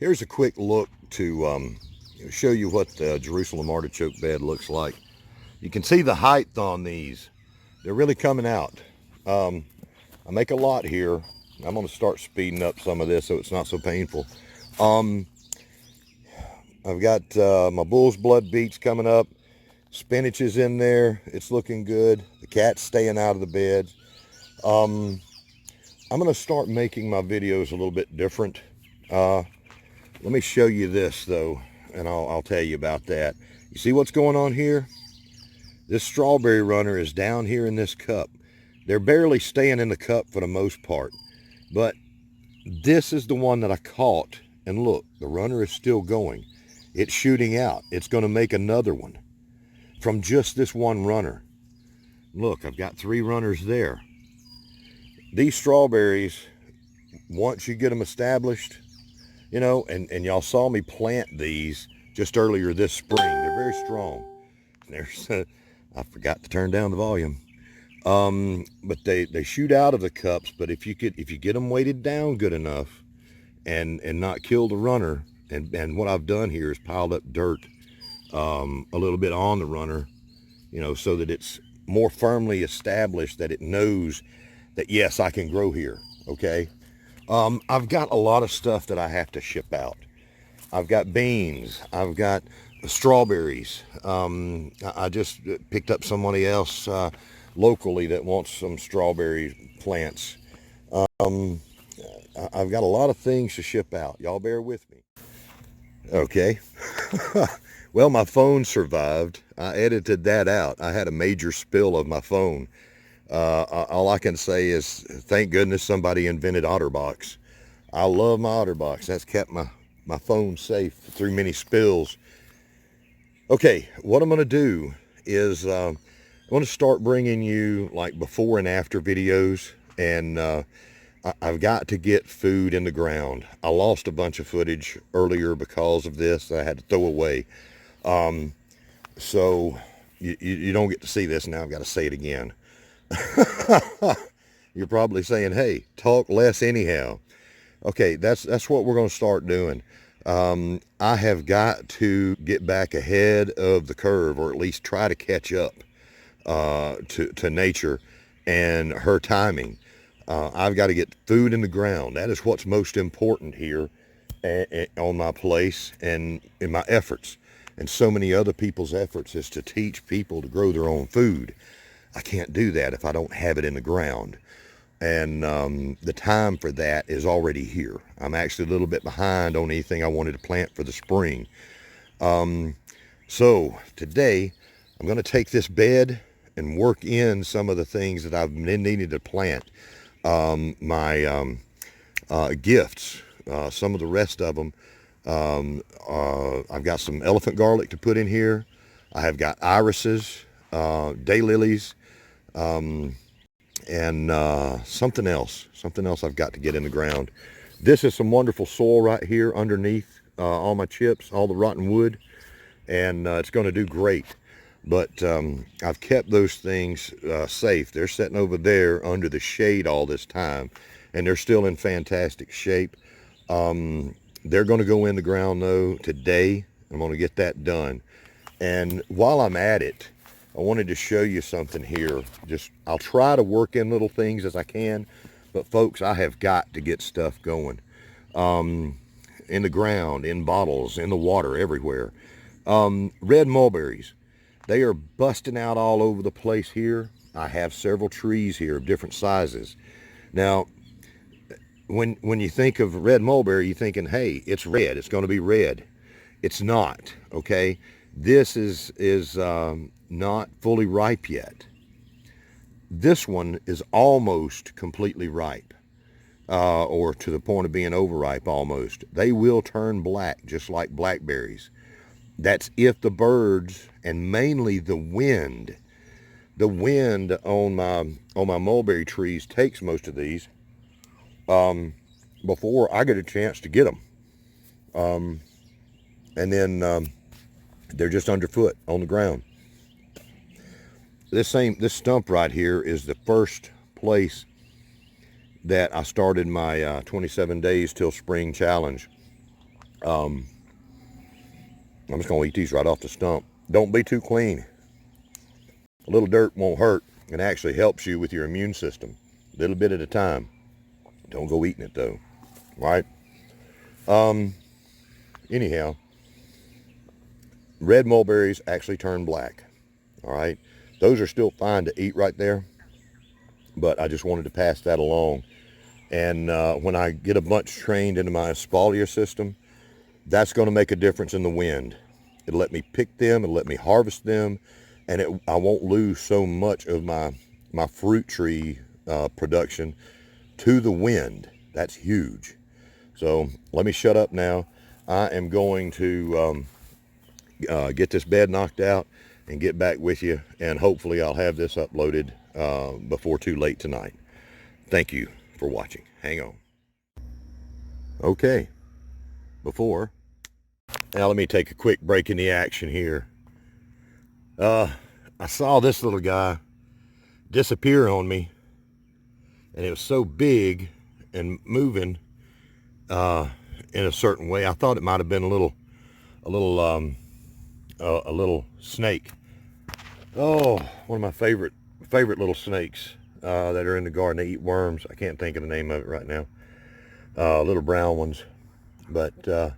Here's a quick look to show you what the Jerusalem artichoke bed looks like. You can see the height on these. They're really coming out. I make a lot here. I'm going to start speeding up some of this so it's not so painful. I've got my bull's blood beets coming up. Spinach is in there. It's looking good. The cat's staying out of the beds. I'm going to start making my videos a little bit different. Let me show you this though, and I'll tell you about that. You see what's going on here? This strawberry runner is down here in this cup. They're barely staying in the cup for the most part, but this is the one that I caught, and look, the runner is still going. It's shooting out. It's going to make another one from just this one runner. Look, I've got 3 runners there. These strawberries, once you get them established, you know, and y'all saw me plant these just earlier this spring. They're very strong. There's, I forgot to turn down the volume. But they shoot out of the cups. But if you get them weighted down good enough, and not kill the runner, and what I've done here is piled up dirt, a little bit on the runner, you know, so that it's more firmly established, that it knows that yes, I can grow here. Okay. I've got a lot of stuff that I have to ship out. I've got beans. I've got strawberries. I just picked up somebody else locally that wants some strawberry plants. I've got a lot of things to ship out. Y'all bear with me. Okay. Well, my phone survived. I edited that out. I had a major spill of my phone. All I can say is, thank goodness somebody invented OtterBox. I love my OtterBox. That's kept my phone safe through many spills. Okay, what I'm going to do is I'm going to start bringing you like before and after videos, and I've got to get food in the ground. I lost a bunch of footage earlier because of this. I had to throw away. So you don't get to see this now. I've got to say it again. You're probably saying, hey, talk less anyhow. Okay, that's what we're going to start doing. I have got to get back ahead of the curve, or at least try to catch up to nature and her timing. I've got to get food in the ground. That is what's most important here on my place and in my efforts. And so many other people's efforts is to teach people to grow their own food. I can't do that if I don't have it in the ground. And the time for that is already here. I'm actually a little bit behind on anything I wanted to plant for the spring. So today I'm going to take this bed and work in some of the things that I've been needing to plant. My gifts, some of the rest of them. I've got some elephant garlic to put in here. I have got irises, daylilies, and something else I've got to get in the ground. This is some wonderful soil right here underneath all my chips, all the rotten wood, and it's going to do great. But I've kept those things safe. They're sitting over there under the shade all this time, and they're still in fantastic shape. They're going to go in the ground though today. I'm going to get that done. And while I'm at it, I wanted to show you something here. I'll try to work in little things as I can, but folks, I have got to get stuff going. In the ground, in bottles, in the water, everywhere. Red mulberries. They are busting out all over the place here. I have several trees here of different sizes. Now, when you think of red mulberry, you're thinking, hey, it's red. It's going to be red. It's not, okay? This is not fully ripe yet. This one is almost completely ripe, or to the point of being overripe almost. They will turn black, just like blackberries. That's if the birds, and mainly the wind on my mulberry trees takes most of these before I get a chance to get them. And then they're just underfoot on the ground. This stump right here is the first place that I started my 27 days till spring challenge. I'm just going to eat these right off the stump. Don't be too clean. A little dirt won't hurt and actually helps you with your immune system. A little bit at a time. Don't go eating it though. Right? Anyhow, red mulberries actually turn black. All right? Those are still fine to eat right there. But I just wanted to pass that along. And when I get a bunch trained into my espalier system, that's going to make a difference in the wind. It'll let me pick them, it'll let me harvest them, and I won't lose so much of my fruit tree production to the wind. That's huge. So let me shut up now. I am going to get this bed knocked out and get back with you, and hopefully I'll have this uploaded before too late tonight. Thank you for watching. Hang on. Okay, now let me take a quick break in the action here. I saw this little guy disappear on me, and it was so big and moving in a certain way. I thought it might have been a little snake. Oh, one of my favorite little snakes that are in the garden. They eat worms. I can't think of the name of it right now. Little brown ones. But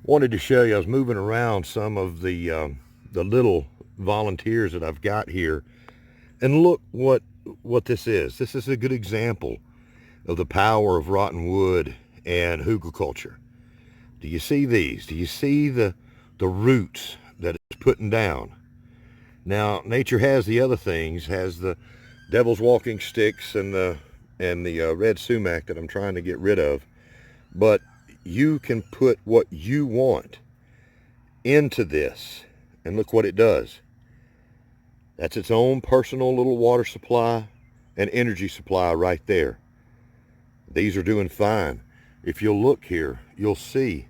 wanted to show you, I was moving around some of the little volunteers that I've got here, and look what this is. This is a good example of the power of rotten wood and hugelkultur. Do you see these? Do you see the roots that it's putting down? Now, nature has the other things, has the devil's walking sticks and the red sumac that I'm trying to get rid of, but you can put what you want into this, and look what it does. That's its own personal little water supply and energy supply right there. These are doing fine. If you'll look here, you'll see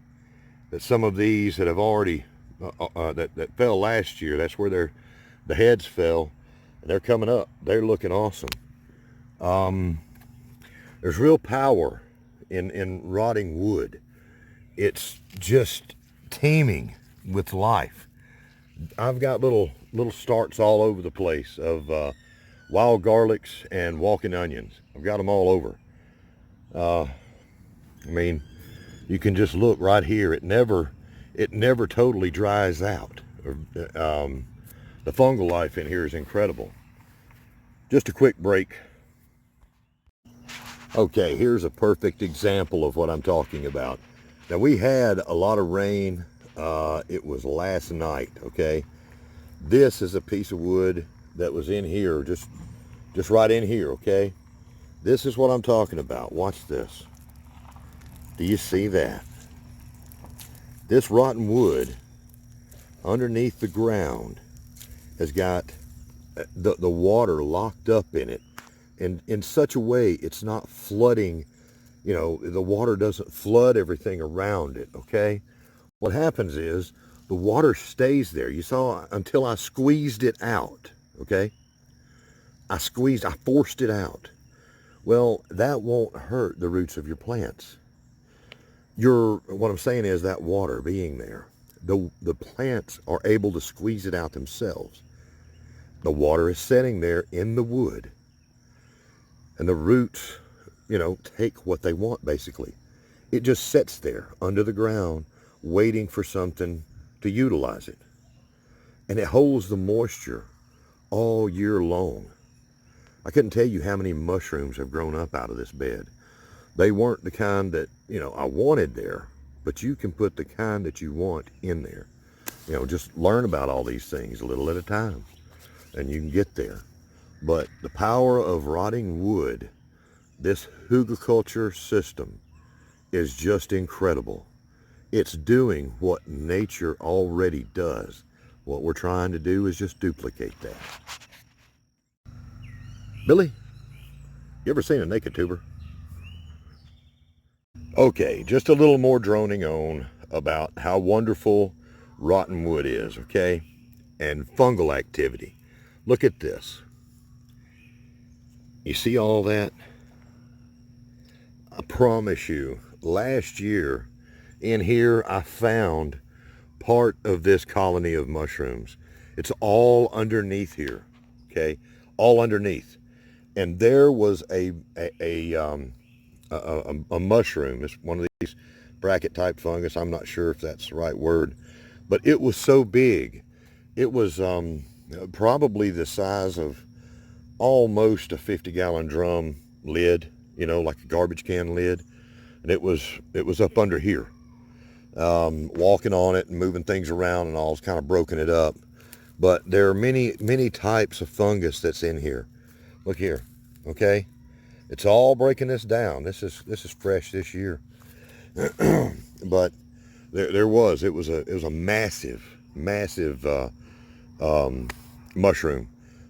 that some of these that have already that fell last year, that's where the heads fell, and they're coming up. They're looking awesome. There's real power in rotting wood. It's just teeming with life. I've got little starts all over the place of wild garlics and walking onions. I've got them all over. I mean, you can just look right here. It never totally dries out. The fungal life in here is incredible. Just a quick break. Okay, here's a perfect example of what I'm talking about. Now, we had a lot of rain. It was last night, okay? This is a piece of wood that was in here, just right in here, okay? This is what I'm talking about. Watch this. Do you see that? This rotten wood underneath the ground has got the water locked up in it, and in such a way it's not flooding. You know, the water doesn't flood everything around it, okay? What happens is the water stays there. You saw until I squeezed it out, okay? I forced it out. Well, that won't hurt the roots of your plants. What I'm saying is that water being there, the plants are able to squeeze it out themselves. The water is sitting there in the wood, and the roots, you know, take what they want, basically. It just sits there under the ground waiting for something to utilize it. And it holds the moisture all year long. I couldn't tell you how many mushrooms have grown up out of this bed. They weren't the kind that, you know, I wanted there, but you can put the kind that you want in there. You know, just learn about all these things a little at a time, and you can get there. But the power of rotting wood, this hugelkultur system, is just incredible. It's doing what nature already does. What we're trying to do is just duplicate that. Billy, you ever seen a naked tuber? Okay, just a little more droning on about how wonderful rotten wood is, okay? And fungal activity. Look at this. You see all that? I promise you, last year in here, I found part of this colony of mushrooms. It's all underneath here, okay? All underneath. And there was a mushroom. It's one of these bracket type fungus. I'm not sure if that's the right word, but it was so big. It was probably the size of almost a 50-gallon drum lid, you know, like a garbage can lid. And it was up under here. Walking on it and moving things around and all, it's kind of broken it up. But there are many types of fungus that's in here. Look here, okay? It's all breaking this down. This is fresh this year. But it was a massive mushroom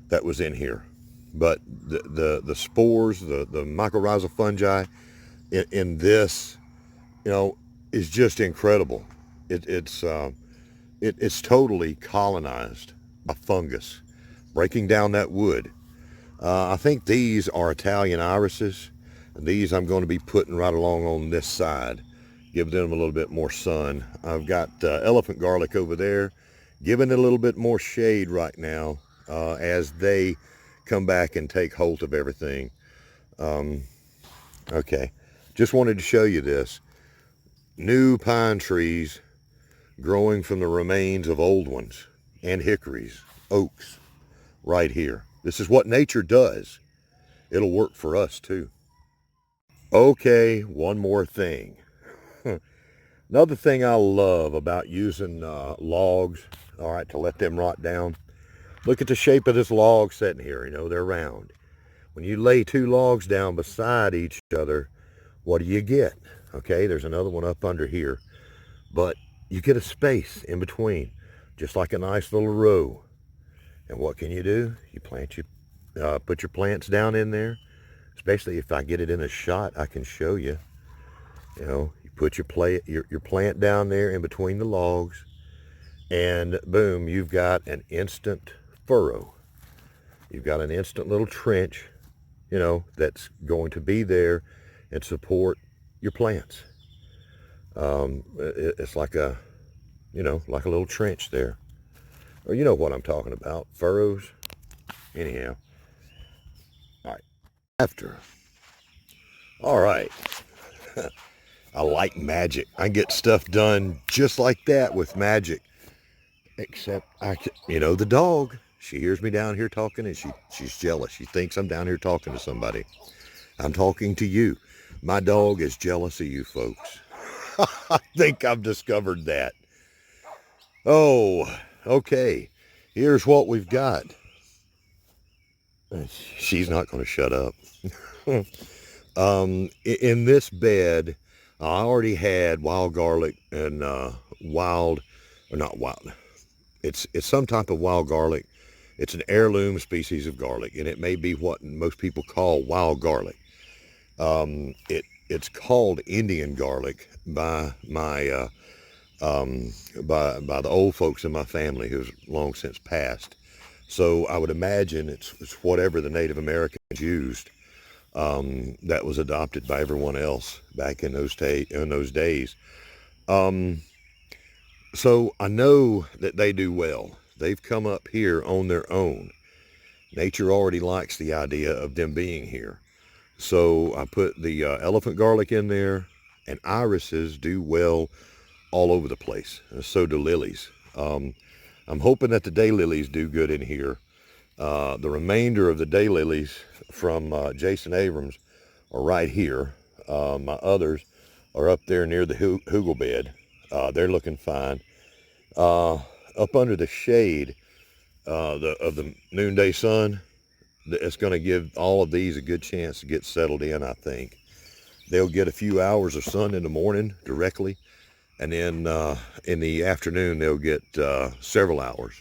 that was in here. But the spores, the mycorrhizal fungi in this, you know, is just incredible. It's totally colonized by fungus, breaking down that wood. I think these are Italian irises. And these I'm going to be putting right along on this side, give them a little bit more sun. I've got elephant garlic over there, giving it a little bit more shade right now as they come back and take hold of everything. Okay, just wanted to show you this. New pine trees growing from the remains of old ones, and hickories, oaks, right here. This is what nature does. It'll work for us too. Okay, one more thing. Another thing I love about using logs, all right, to let them rot down. Look at the shape of this log sitting here, you know, they're round. When you lay two logs down beside each other, what do you get? Okay, there's another one up under here. But you get a space in between, just like a nice little row. And what can you do? You put your plants down in there. Especially if I get it in a shot, I can show you. You know, you put your plant down there in between the logs, and boom, you've got an instant furrow. You've got an instant little trench, you know, that's going to be there and support your plants. It's like a, you know, like a little trench there. Or you know what I'm talking about, furrows. Anyhow. All right. All right. I like magic. I get stuff done just like that with magic. Except you know, the dog, she hears me down here talking and she's jealous. She thinks I'm down here talking to somebody. I'm talking to you. My dog is jealous of you folks. I think I've discovered that. Oh, okay. Here's what we've got. She's not going to shut up. In this bed, I already had wild garlic and not wild. It's some type of wild garlic. It's an heirloom species of garlic, and it may be what most people call wild garlic. It's called Indian garlic by my by the old folks in my family who's long since passed. So I would imagine it's whatever the Native Americans used that was adopted by everyone else back in those days. So I know that they do well. They've come up here on their own. Nature already likes the idea of them being here. So I put the elephant garlic in there, and irises do well all over the place. And so do lilies. I'm hoping that the daylilies do good in here. The remainder of the daylilies from Jason Abrams are right here. My others are up there near the Hugel bed. They're looking fine. Up under the shade of the noonday sun, it's going to give all of these a good chance to get settled in, I think. They'll get a few hours of sun in the morning directly, and then in the afternoon they'll get several hours.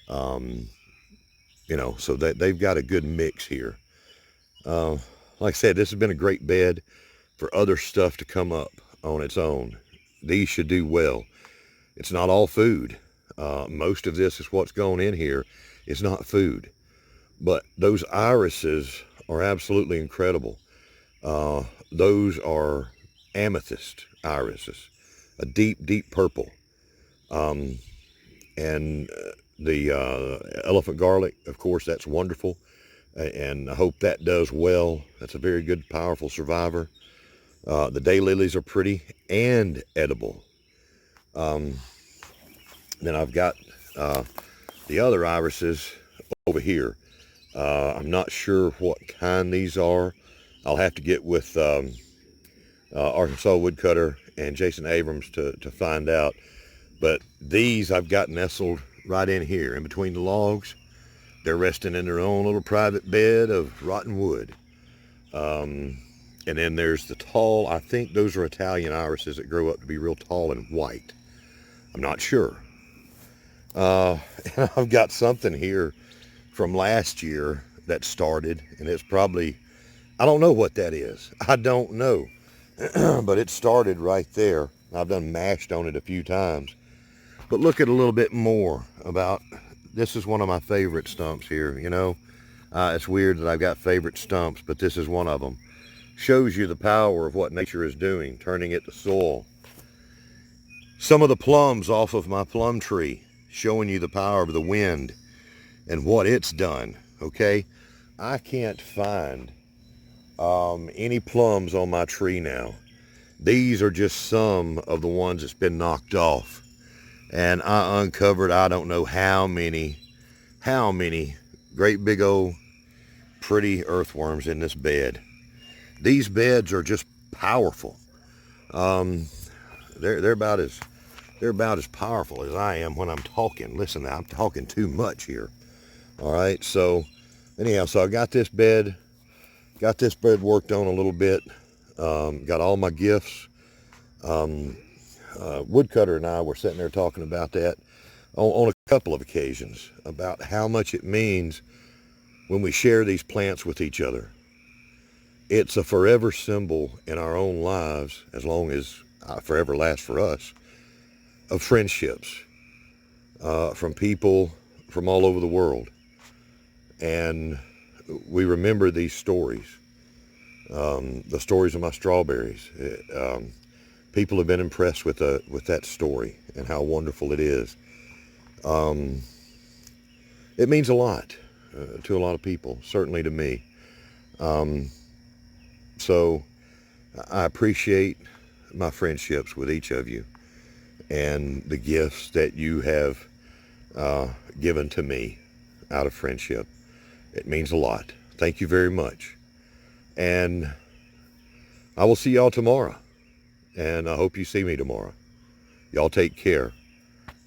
You know, so they've got a good mix here. Like I said, this has been a great bed for other stuff to come up on its own. These should do well. It's not all food. Most of this is what's going in here. It's not food. But those irises are absolutely incredible. Those are amethyst irises. a deep, deep purple. And the elephant garlic, of course, that's wonderful. And I hope that does well. That's a very good, powerful survivor. The daylilies are pretty and edible. Then I've got the other irises over here. I'm not sure what kind these are. I'll have to get with Arkansas Woodcutter and Jason Abrams to find out. But these I've got nestled right in here, in between the logs. They're resting in their own little private bed of rotten wood. And then there's the tall, I think those are Italian irises that grow up to be real tall and white. I'm not sure. And I've got something here from last year that started, and it's probably, I don't know what that is. I don't know. But it started right there. I've done mashed on it a few times. But look at a little bit more about, this is one of my favorite stumps here, you know. It's weird that I've got favorite stumps, but this is one of them. Shows you the power of what nature is doing, turning it to soil. Some of the plums off of my plum tree, showing you the power of the wind and what it's done, okay? I can't find any plums on my tree now. These are just some of the ones that's been knocked off. And I uncovered, I don't know how many great big old pretty earthworms in this bed. These beds are just powerful. They're about as powerful as I am when I'm talking. Listen, I'm talking too much here. All right, so anyhow, so I got this bed worked on a little bit. Got all my gifts. Woodcutter and I were sitting there talking about that on a couple of occasions, about how much it means when we share these plants with each other. It's a forever symbol in our own lives, as long as forever lasts for us, of friendships from people from all over the world. And we remember these stories, the stories of my strawberries. People have been impressed with that story and how wonderful it is. It means a lot to a lot of people, certainly to me. So I appreciate my friendships with each of you and the gifts that you have given to me out of friendship. It means a lot. Thank you very much. And I will see y'all tomorrow. And I hope you see me tomorrow. Y'all take care.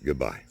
Goodbye.